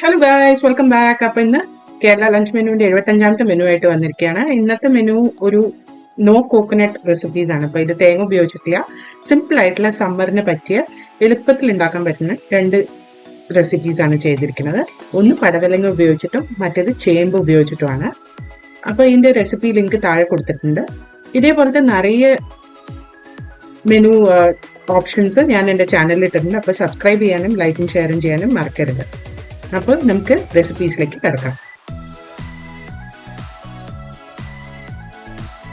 Hello guys, welcome back. അപ്പൊ ഇന്ന് Kerala lunch മെനുവിന്റെ 75ാമത്തെ menu ആയിട്ട് വന്നിരിക്കുകയാണ്. ഇന്നത്തെ മെനു ഒരു നോ കോക്കനട്ട് റെസിപ്പീസ് ആണ്. അപ്പൊ ഇത് തേങ്ങ ഉപയോഗിച്ചിട്ടില്ല, സിമ്പിൾ ആയിട്ടുള്ള സമ്മറിന് പറ്റിയ എളുപ്പത്തിൽ ഉണ്ടാക്കാൻ പറ്റുന്ന രണ്ട് റെസിപ്പീസ് ആണ് ചെയ്തിരിക്കുന്നത്. ഒന്ന് പടവലങ്ങ ഉപയോഗിച്ചിട്ടും മറ്റേത് ചേമ്പ് ഉപയോഗിച്ചിട്ടുമാണ്. അപ്പൊ ഇതിന്റെ റെസിപ്പി ലിങ്ക് താഴെ കൊടുത്തിട്ടുണ്ട്. ഇതേപോലത്തെ നിറയെ മെനു ഓപ്ഷൻസ് ഞാൻ എൻ്റെ ചാനലിൽ ഇട്ടിട്ടുണ്ട്. അപ്പോൾ സബ്സ്ക്രൈബ് ചെയ്യാനും ലൈക്കും ഷെയറും ചെയ്യാനും മറക്കരുത്. അപ്പോൾ നമുക്ക് റെസിപ്പീസിലേക്ക് കിടക്കാം.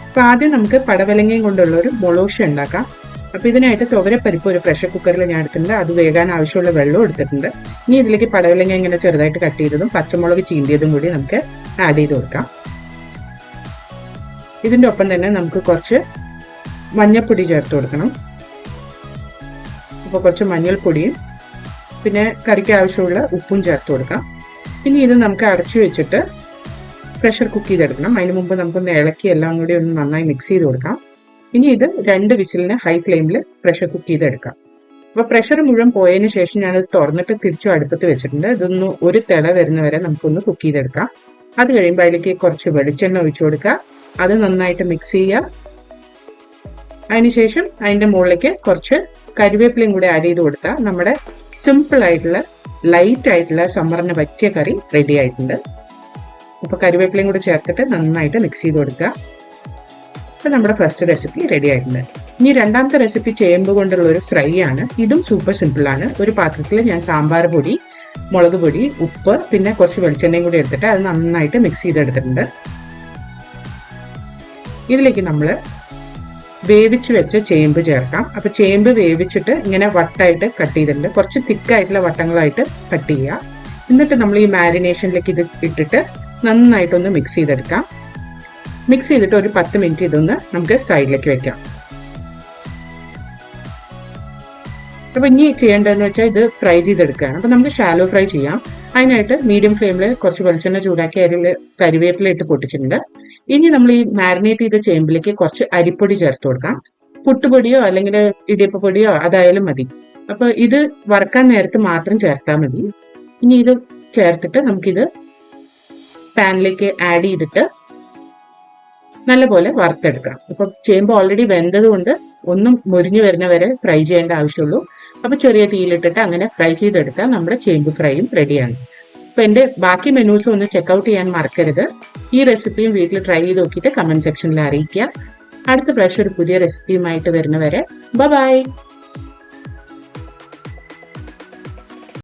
അപ്പോൾ ആദ്യം നമുക്ക് പടവലങ്ങയും കൊണ്ടുള്ള ഒരു മൊളോഷ ഉണ്ടാക്കാം. അപ്പോൾ ഇതിനായിട്ട് തുവരപ്പരിപ്പ് ഒരു പ്രഷർ കുക്കറിൽ ഞാൻ എടുത്തിട്ടുണ്ട്. അത് വേകാൻ ആവശ്യമുള്ള വെള്ളം എടുത്തിട്ടുണ്ട്. ഇനി ഇതിലേക്ക് പടവലങ്ങ ഇങ്ങനെ ചെറുതായിട്ട് കട്ട് ചെയ്തതും പച്ചമുളക് ചീന്തിയതും കൂടി നമുക്ക് ആഡ് ചെയ്ത് കൊടുക്കാം. ഇതിൻ്റെ ഒപ്പം തന്നെ നമുക്ക് കുറച്ച് മഞ്ഞൾപ്പൊടി ചേർത്ത് കൊടുക്കണം. അപ്പോൾ കുറച്ച് മഞ്ഞൾപ്പൊടിയും പിന്നെ കറിക്ക് ആവശ്യമുള്ള ഉപ്പും ചേർത്ത് കൊടുക്കാം. ഇനി ഇത് നമുക്ക് അടച്ചു വെച്ചിട്ട് പ്രഷർ കുക്ക് ചെയ്തെടുക്കണം. അതിന് മുമ്പ് നമുക്കൊന്ന് ഇളക്കി എല്ലാം കൂടി ഒന്ന് നന്നായി മിക്സ് ചെയ്ത് കൊടുക്കാം. ഇനി ഇത് 2 വിസിലിന് ഹൈ ഫ്ലെയിമിൽ പ്രഷർ കുക്ക് ചെയ്തെടുക്കാം. അപ്പോൾ പ്രഷർ മുഴുവൻ പോയതിന് ശേഷം ഞാനത് തുറന്നിട്ട് തിരിച്ചു അടുപ്പത്ത് വെച്ചിട്ടുണ്ട്. ഇതൊന്ന് ഒരു തിള വരുന്നവരെ നമുക്കൊന്ന് കുക്ക് ചെയ്തെടുക്കാം. അത് കഴിയുമ്പോൾ അതിലേക്ക് കുറച്ച് വെളിച്ചെണ്ണ ഒഴിച്ചു കൊടുക്കുക. അത് നന്നായിട്ട് മിക്സ് ചെയ്യുക. അതിനുശേഷം അതിൻ്റെ മുകളിലേക്ക് കുറച്ച് കരിവേപ്പിലയും കൂടി ആഡ് ചെയ്ത് കൊടുത്താൽ നമ്മുടെ സിമ്പിൾ ആയിട്ടുള്ള ലൈറ്റ് ആയിട്ടുള്ള സമ്മറിന് പറ്റിയ കറി റെഡി ആയിട്ടുണ്ട്. അപ്പോൾ കരിവേപ്പിലയും കൂടി ചേർത്തിട്ട് നന്നായിട്ട് മിക്സ് ചെയ്ത് കൊടുക്കുക. അപ്പോൾ നമ്മുടെ ഫസ്റ്റ് റെസിപ്പി റെഡി ആയിട്ടുണ്ട്. ഇനി രണ്ടാമത്തെ റെസിപ്പി ചേമ്പ് കൊണ്ടുള്ള ഒരു ഫ്രൈ ആണ്. ഇതും സൂപ്പർ സിമ്പിൾ ആണ്. ഒരു പാത്രത്തിൽ ഞാൻ സാമ്പാർ പൊടി, മുളക് പൊടി, ഉപ്പ് പിന്നെ കുറച്ച് വെളിച്ചെണ്ണയും കൂടി എടുത്തിട്ട് അത് നന്നായിട്ട് മിക്സ് ചെയ്തെടുത്തിട്ടുണ്ട്. ഇതിലേക്ക് നമ്മൾ വേവിച്ച് വെച്ച ചേമ്പ് ചേർക്കാം. അപ്പോൾ ചേമ്പ് വേവിച്ചിട്ട് ഇങ്ങനെ വട്ടായിട്ട് കട്ട് ചെയ്തിട്ടുണ്ട്. കുറച്ച് തിക്കായിട്ടുള്ള വട്ടങ്ങളായിട്ട് കട്ട് ചെയ്യുക. എന്നിട്ട് നമ്മൾ ഈ മാരിനേഷനിലേക്ക് ഇത് ഇട്ടിട്ട് നന്നായിട്ടൊന്ന് മിക്സ് ചെയ്തെടുക്കാം. മിക്സ് ചെയ്തിട്ട് ഒരു 10 മിനിറ്റ് ഇതൊന്ന് നമുക്ക് സൈഡിലേക്ക് വെക്കാം. അപ്പോൾ ഇനി ചെയ്യേണ്ടതെന്ന് വെച്ചാൽ ഇത് ഫ്രൈ ചെയ്തെടുക്കുകയാണ്. അപ്പോൾ നമുക്ക് ഷാലോ ഫ്രൈ ചെയ്യാം. അതിനായിട്ട് മീഡിയം ഫ്ലെയിമിൽ കുറച്ച് വെളിച്ചെണ്ണ ചൂടാക്കി അതിൽ കരിവേപ്പില ഇട്ട് പൊട്ടിച്ചിട്ടുണ്ട്. ഇനി നമ്മൾ ഈ മാരിനേറ്റ് ചെയ്ത ചേമ്പിലേക്ക് കുറച്ച് അരിപ്പൊടി ചേർത്ത് കൊടുക്കാം. പുട്ടുപൊടിയോ അല്ലെങ്കിൽ ഇടിയപ്പപ്പൊടിയോ അതായാലും മതി. അപ്പോൾ ഇത് വറുക്കാൻ നേരത്ത് മാത്രം ചേർത്താൽ മതി. ഇനി ഇത് ചേർത്തിട്ട് നമുക്കിത് പാനിലേക്ക് ആഡ് ചെയ്തിട്ട് നല്ലപോലെ വറുത്തെടുക്കാം. അപ്പോൾ ചേമ്പ് ഓൾറെഡി വെന്തത് കൊണ്ട് ഒന്നും മുരിഞ്ഞു വരുന്ന വരെ ഫ്രൈ ചെയ്യേണ്ട ആവശ്യമുള്ളൂ. അപ്പോൾ ചെറിയ തീയിലിട്ടിട്ട് അങ്ങനെ ഫ്രൈ ചെയ്തെടുത്താൽ നമ്മുടെ ചേമ്പ് ഫ്രൈയും റെഡിയാണ്. അപ്പോൾ എൻ്റെ ബാക്കി മെനൂസ് ഒന്ന് ചെക്കൗട്ട് ചെയ്യാൻ മറക്കരുത്. ഈ റെസിപ്പിയും വീട്ടിൽ ട്രൈ ചെയ്ത് നോക്കിയിട്ട് കമൻറ്റ് സെക്ഷനിൽ അറിയിക്കുക. അടുത്ത പ്രാവശ്യം ഒരു പുതിയ റെസിപ്പിയുമായിട്ട് വരുന്നവരെ ബൈ.